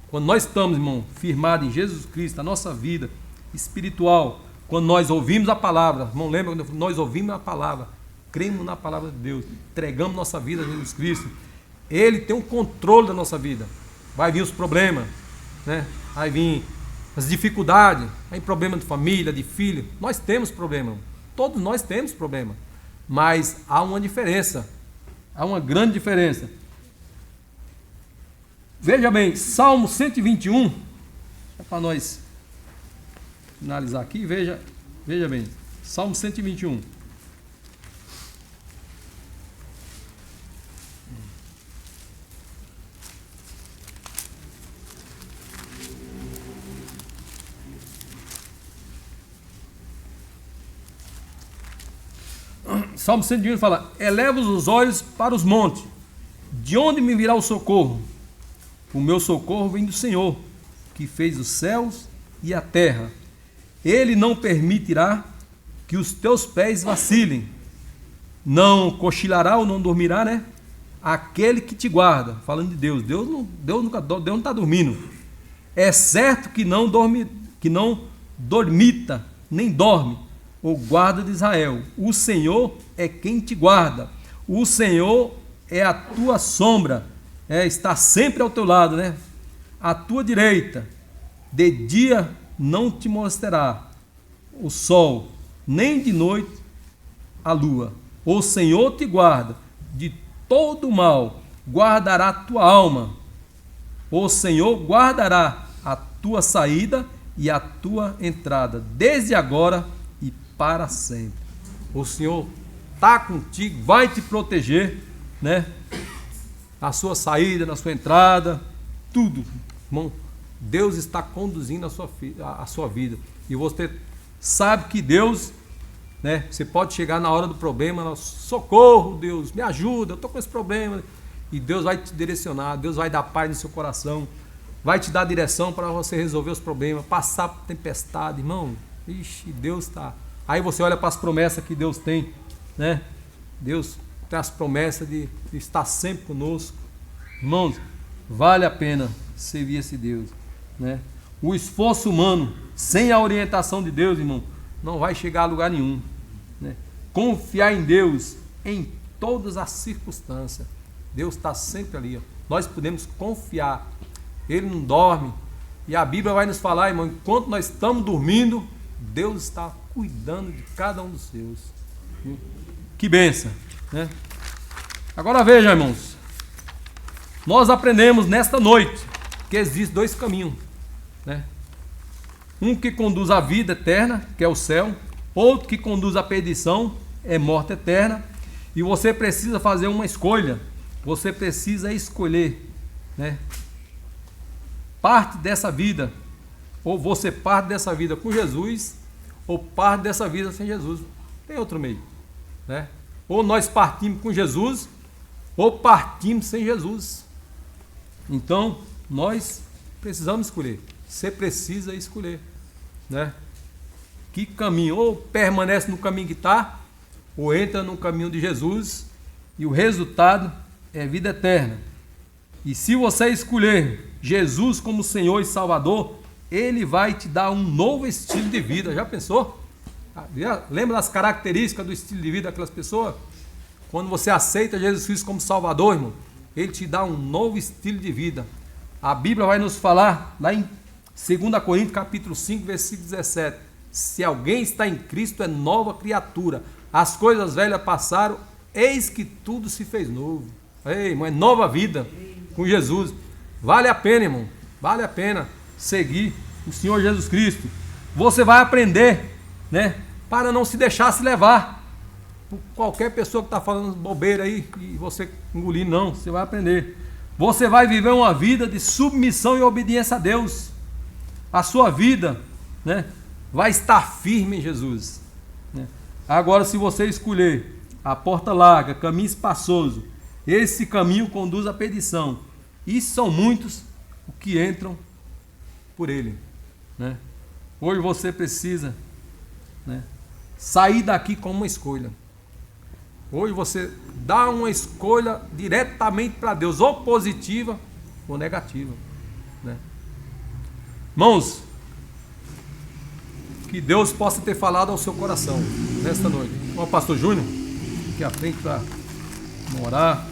Quando nós estamos, irmão, firmados em Jesus Cristo, a nossa vida espiritual, quando nós ouvimos a palavra, irmão, lembra quando nós ouvimos a palavra, cremos na palavra de Deus, entregamos nossa vida a Jesus Cristo, Ele tem um controle da nossa vida. Vai vir os problemas, né? Vai vir as dificuldades, vai vir problema de família, de filho. Nós temos problema, todos nós temos problema, mas há uma diferença, há uma grande diferença. Veja bem, Salmo 121, é para nós finalizar aqui, veja bem, Salmo 121. Salmo 121 fala: eleva os olhos para os montes, de onde me virá o socorro? O meu socorro vem do Senhor, que fez os céus e a terra. Ele não permitirá que os teus pés vacilem. Não cochilará ou não dormirá, né? Aquele que te guarda. Falando de Deus. Deus não está dormindo. É certo que não dormita, nem dorme o guarda de Israel. O Senhor é quem te guarda. O Senhor é a tua sombra. Está sempre ao teu lado, né? À tua direita. De dia não te molestará o sol, nem de noite a lua. O Senhor te guarda de todo mal, guardará a tua alma. O Senhor guardará a tua saída e a tua entrada, desde agora e para sempre. O Senhor está contigo, vai te proteger, né? Na sua saída, na sua entrada, tudo, irmão. Deus está conduzindo a sua vida. E você sabe que Deus, né? Você pode chegar na hora do problema, socorro, Deus, me ajuda, eu estou com esse problema. E Deus vai te direcionar, Deus vai dar paz no seu coração, vai te dar direção para você resolver os problemas, passar por tempestade, irmão. Ixi, Deus está. Aí você olha para as promessas que Deus tem, né? Deus tem as promessas de estar sempre conosco. Irmãos, vale a pena servir esse Deus, né? O esforço humano, sem a orientação de Deus, irmão, não vai chegar a lugar nenhum, né? Confiar em Deus em todas as circunstâncias. Deus está sempre ali, ó. Nós podemos confiar. Ele não dorme. E a Bíblia vai nos falar, irmão, enquanto nós estamos dormindo, Deus está cuidando de cada um dos seus. Que bênção, né? Agora veja, irmãos, nós aprendemos nesta noite que existem dois caminhos, né? Um que conduz à vida eterna, que é o céu, outro que conduz à perdição, é morte eterna. E você precisa fazer uma escolha. Você precisa escolher, né? Parte dessa vida, ou você parte dessa vida com Jesus, ou parte dessa vida sem Jesus. Tem outro meio, né? Ou nós partimos com Jesus, ou partimos sem Jesus. Então, nós precisamos escolher. Você precisa escolher, né? Que caminho? Ou permanece no caminho que está, ou entra no caminho de Jesus, e o resultado é vida eterna. E se você escolher Jesus como Senhor e Salvador, Ele vai te dar um novo estilo de vida. Já pensou? Lembra das características do estilo de vida daquelas pessoas? Quando você aceita Jesus Cristo como Salvador, irmão, Ele te dá um novo estilo de vida. A Bíblia vai nos falar, lá em 2 Coríntios capítulo 5, versículo 17. Se alguém está em Cristo, é nova criatura. As coisas velhas passaram, eis que tudo se fez novo. Ei, irmão, é nova vida com Jesus. Vale a pena, irmão. Vale a pena seguir o Senhor Jesus Cristo. Você vai aprender, né? Para não se deixar se levar por qualquer pessoa que está falando bobeira aí e você engolir, não. Você vai aprender. Você vai viver uma vida de submissão e obediência a Deus. A sua vida, né, vai estar firme em Jesus, né? Agora, se você escolher a porta larga, caminho espaçoso, esse caminho conduz à perdição. E são muitos os que entram por ele, né? Hoje você precisa, né, sair daqui com uma escolha. Hoje você dá uma escolha diretamente para Deus, ou positiva ou negativa, né? Irmãos, que Deus possa ter falado ao seu coração nesta noite. O pastor Júnior, aqui à frente para orar.